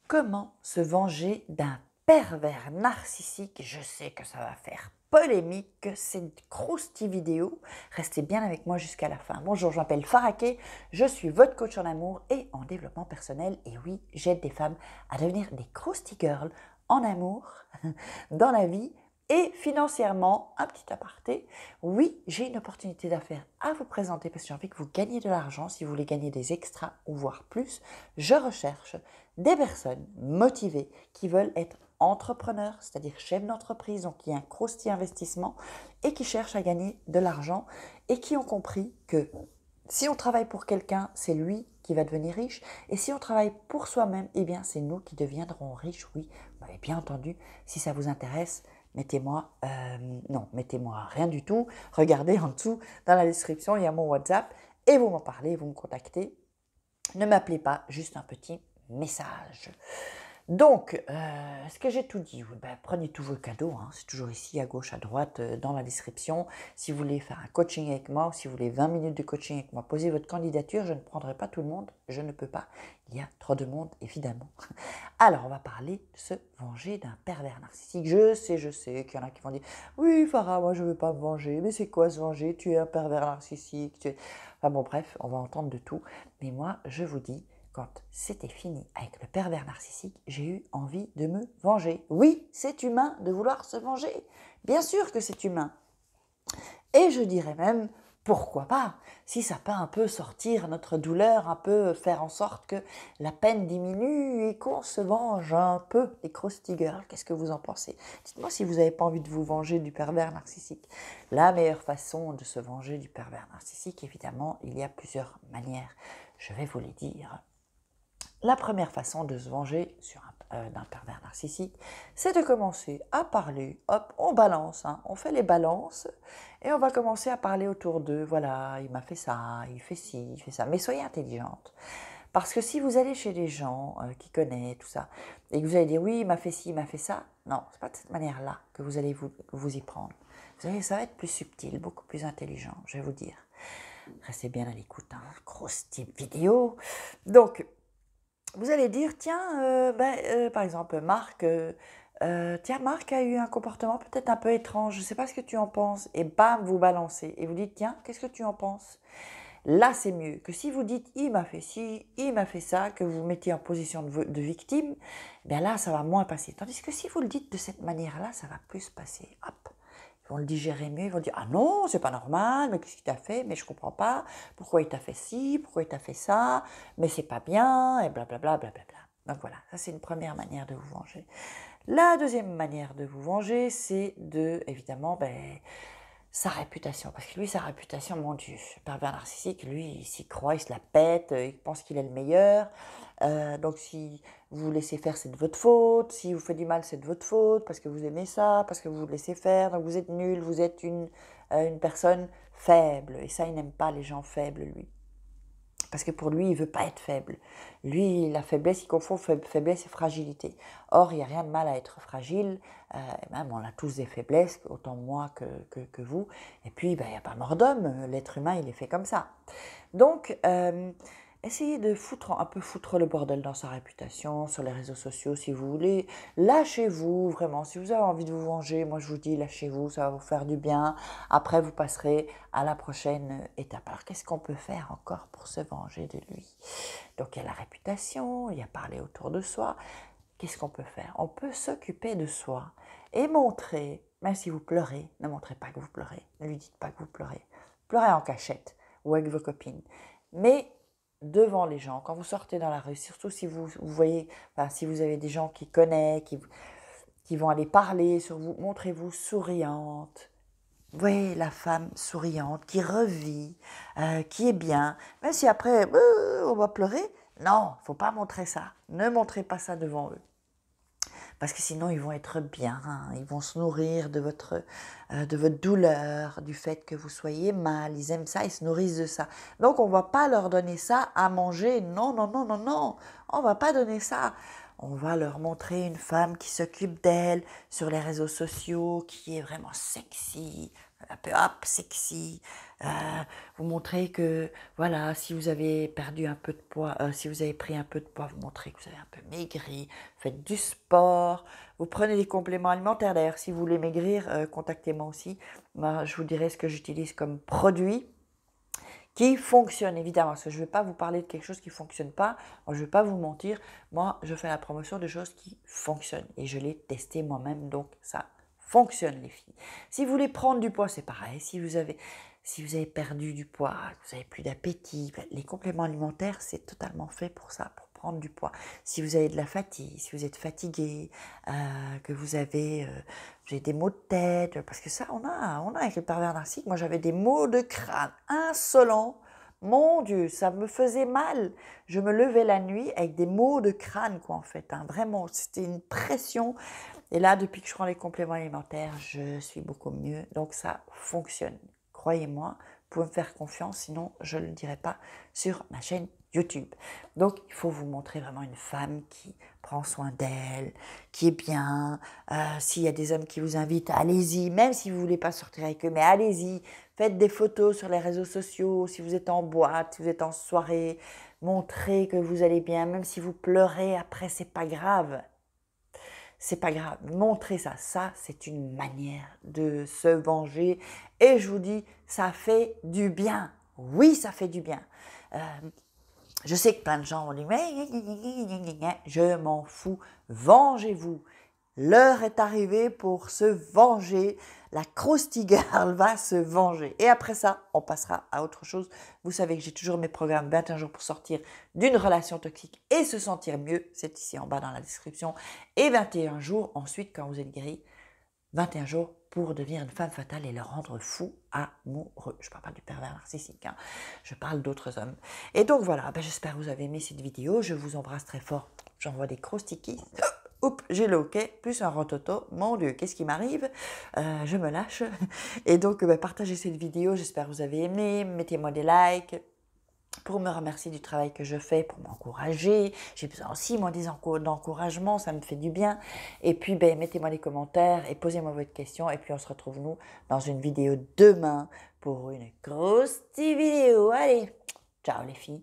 Comment se venger d'un pervers narcissique? Je sais que ça va faire polémique, c'est une croustille vidéo. Restez bien avec moi jusqu'à la fin. Bonjour, je m'appelle Faraké, je suis votre coach en amour et en développement personnel. Et oui, j'aide des femmes à devenir des croustille girls en amour, dans la vie et financièrement. Un petit aparté, oui, j'ai une opportunité d'affaires à vous présenter parce que j'ai envie que vous gagniez de l'argent. Si vous voulez gagner des extras ou voire plus, je recherche des personnes motivées qui veulent être entrepreneurs, c'est-à-dire chefs d'entreprise, donc qui ont un croustillant investissement et qui cherchent à gagner de l'argent et qui ont compris que si on travaille pour quelqu'un, c'est lui qui va devenir riche et si on travaille pour soi-même, eh bien c'est nous qui deviendrons riches. Oui, vous m'avez bien entendu. Si ça vous intéresse, mettez-moi rien du tout. Regardez en dessous dans la description, il y a mon WhatsApp et vous m'en parlez, vous me contactez. Ne m'appelez pas, juste un petit message. Donc, est-ce que j'ai tout dit? Oui, prenez tous vos cadeaux, hein. C'est toujours ici, à gauche, à droite, dans la description. Si vous voulez faire un coaching avec moi ou si vous voulez 20 minutes de coaching avec moi, posez votre candidature. Je ne prendrai pas tout le monde, je ne peux pas. Il y a trop de monde, évidemment. Alors, on va parler de se venger d'un pervers narcissique. Je sais qu'il y en a qui vont dire « Oui, Farah, moi je ne veux pas me venger. Mais c'est quoi se venger? Tu es un pervers narcissique. Enfin bon, bref, on va entendre de tout. Mais moi, je vous dis, quand c'était fini avec le pervers narcissique, j'ai eu envie de me venger. Oui, c'est humain de vouloir se venger. Bien sûr que c'est humain. Et je dirais même, pourquoi pas, si ça peut un peu sortir notre douleur, un peu faire en sorte que la peine diminue et qu'on se venge un peu, les croustille girls. Qu'est-ce que vous en pensez? Dites-moi si vous n'avez pas envie de vous venger du pervers narcissique. La meilleure façon de se venger du pervers narcissique, évidemment, il y a plusieurs manières. Je vais vous les dire. La première façon de se venger d'un pervers narcissique, c'est de commencer à parler. Hop, on balance, hein, on fait les balances et on va commencer à parler autour d'eux. Voilà, il m'a fait ça, il fait ci, il fait ça. Mais soyez intelligente. Parce que si vous allez chez des gens qui connaissent tout ça et que vous allez dire oui, il m'a fait ci, il m'a fait ça, non, c'est pas de cette manière-là que vous allez vous y prendre. Vous savez, ça va être plus subtil, beaucoup plus intelligent, je vais vous dire. Restez bien à l'écoute, hein, grosse type vidéo. Donc, vous allez dire, tiens, par exemple, Marc, tiens, Marc a eu un comportement peut-être un peu étrange, je ne sais pas ce que tu en penses, et bam, vous balancez, et vous dites, tiens, qu'est-ce que tu en penses? Là, c'est mieux que si vous dites, il m'a fait ci, il m'a fait ça, que vous vous mettez en position de victime, bien là, ça va moins passer. Tandis que si vous le dites de cette manière-là, ça va plus passer. Hop, ils vont le digérer mieux, ils vont dire, ah non, c'est pas normal, mais qu'est-ce qu'il t'a fait? Mais je comprends pas, pourquoi il t'a fait ci, pourquoi il t'a fait ça, mais c'est pas bien, et blablabla, blablabla. Donc voilà, ça c'est une première manière de vous venger. La deuxième manière de vous venger, c'est de, évidemment, sa réputation. Parce que lui, sa réputation, mon Dieu, pervers narcissique, lui, il s'y croit, il se la pète, il pense qu'il est le meilleur. Donc si vous laissez faire, c'est de votre faute. Si vous faites du mal, c'est de votre faute, parce que vous aimez ça, parce que vous vous laissez faire. Donc vous êtes nul, vous êtes une personne faible. Et ça, il n'aime pas les gens faibles, lui. Parce que pour lui, il ne veut pas être faible. Lui, la faiblesse, il confond faiblesse et fragilité. Or, il n'y a rien de mal à être fragile. Même, on a tous des faiblesses, autant moi que vous. Et puis, il n'y a pas mort d'homme. L'être humain, il est fait comme ça. Donc, essayez de foutre le bordel dans sa réputation, sur les réseaux sociaux, si vous voulez. Lâchez-vous, vraiment. Si vous avez envie de vous venger, moi, je vous dis, lâchez-vous, ça va vous faire du bien. Après, vous passerez à la prochaine étape. Alors, qu'est-ce qu'on peut faire encore pour se venger de lui? Donc, il y a la réputation, il y a parler autour de soi. Qu'est-ce qu'on peut faire? On peut s'occuper de soi et montrer, même si vous pleurez, ne montrez pas que vous pleurez. Ne lui dites pas que vous pleurez. Pleurez en cachette ou avec vos copines. Mais devant les gens, quand vous sortez dans la rue, surtout si vous voyez, si vous avez des gens qui connaissent, qui vont aller parler sur vous, montrez-vous souriante. Oui, la femme souriante, qui revit, qui est bien. Même si après, on va pleurer, non, il ne faut pas montrer ça. Ne montrez pas ça devant eux. Parce que sinon, ils vont être bien, hein. Ils vont se nourrir de votre douleur, du fait que vous soyez mal. Ils aiment ça, ils se nourrissent de ça. Donc, on ne va pas leur donner ça à manger. Non, non, non, non, non. On ne va pas donner ça. On va leur montrer une femme qui s'occupe d'elle sur les réseaux sociaux, qui est vraiment sexy, un peu hop, sexy. Vous montrez que, voilà, si vous avez perdu un peu de poids, si vous avez pris un peu de poids, vous montrez que vous avez un peu maigri, faites du sport, vous prenez des compléments alimentaires. D'ailleurs, si vous voulez maigrir, contactez-moi aussi. Moi, je vous dirai ce que j'utilise comme produit qui fonctionne, évidemment, parce que je ne vais pas vous parler de quelque chose qui ne fonctionne pas. Moi, je ne vais pas vous mentir. Moi, je fais la promotion de choses qui fonctionnent et je l'ai testé moi-même, donc ça fonctionne, les filles. Si vous voulez prendre du poids, c'est pareil. Si vous avez perdu du poids, que vous n'avez plus d'appétit, les compléments alimentaires, c'est totalement fait pour ça, pour prendre du poids. Si vous avez de la fatigue, si vous êtes fatigué, que vous avez des maux de tête, parce que ça, on a avec le pervers narcissique. Moi, j'avais des maux de crâne insolents. Mon Dieu, ça me faisait mal. Je me levais la nuit avec des maux de crâne, quoi, en fait. Hein. Vraiment, c'était une pression. Et là, depuis que je prends les compléments alimentaires, je suis beaucoup mieux. Donc, ça fonctionne. Croyez-moi, vous pouvez me faire confiance, sinon je ne le dirai pas sur ma chaîne YouTube. Donc, il faut vous montrer vraiment une femme qui prend soin d'elle, qui est bien. S'il y a des hommes qui vous invitent, allez-y, même si vous ne voulez pas sortir avec eux, mais allez-y, faites des photos sur les réseaux sociaux, si vous êtes en boîte, si vous êtes en soirée, montrez que vous allez bien, même si vous pleurez après, c'est pas grave. C'est pas grave, montrez ça. Ça, c'est une manière de se venger. Et je vous dis, ça fait du bien. Oui, ça fait du bien. Je sais que plein de gens vont dire, mais je m'en fous, vengez-vous. L'heure est arrivée pour se venger. La Krusty Girl va se venger. Et après ça, on passera à autre chose. Vous savez que j'ai toujours mes programmes 21 jours pour sortir d'une relation toxique et se sentir mieux. C'est ici en bas dans la description. Et 21 jours ensuite, quand vous êtes guéri, 21 jours pour devenir une femme fatale et le rendre fou amoureux. Je ne parle pas du pervers narcissique, hein. Je parle d'autres hommes. Et donc voilà, j'espère que vous avez aimé cette vidéo. Je vous embrasse très fort. J'envoie des gros stickies. Oups, j'ai le hockey, plus un rototo. Mon Dieu, qu'est-ce qui m'arrive? Je me lâche. Et donc, partagez cette vidéo. J'espère que vous avez aimé. Mettez-moi des likes pour me remercier du travail que je fais, pour m'encourager. J'ai besoin aussi, moi, d'encouragement, ça me fait du bien. Et puis, mettez-moi des commentaires et posez-moi votre question. Et puis, on se retrouve, nous, dans une vidéo demain pour une grosse vidéo. Allez, ciao les filles.